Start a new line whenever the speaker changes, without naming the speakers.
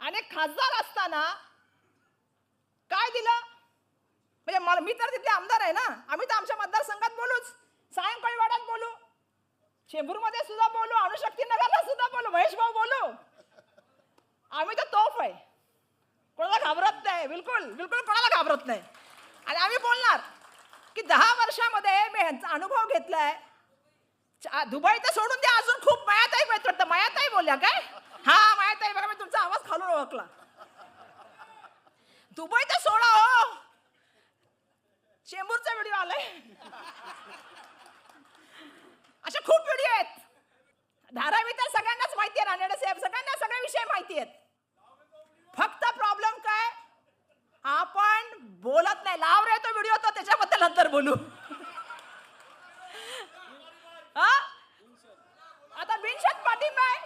आणि खासदार असताना काय दिलं? म्हणजे मला, मी तर तिथले आमदार आहे ना, आम्ही तर आमच्या मतदारसंघात बोलूच, सायंकाळी वाड्यात बोलू, चेंबूरमध्ये सुद्धा बोलू, अणुशक्ती नगरला सुद्धा बोलू, महेश भाऊ बोलू. आम्ही तर तोफ आहे, कोणाला घाबरत नाही, बिलकुल बिलकुल कोणाला घाबरत नाही. आणि आम्ही बोलणार की 10 वर्षामध्ये मी ह्यांचा अनुभव घेतलाय. दुबई तर सोडून द्या, अजून खूप मायाताई वाटतं. मायाताई बोलल्या काय? हा मायाताई, बघा मी तुमचा आवाज खालून ओळखला. दुबई तर सोडा हो, चेंबूरचा व्हिडिओ आलाय, अशा खूप व्हिडिओ आहेत. धारावी तर सगळ्यांनाच माहिती आहे, रानडे साहेब सगळ्यांना सगळे विषय माहिती आहेत. फक्त प्रॉब्लेम काय, आपण बोलत नाही. लाव रे तो व्हिडिओ, तो त्याच्याबद्दल नंतर बोलू. आता बिनशर्त पाठिंबा आहे.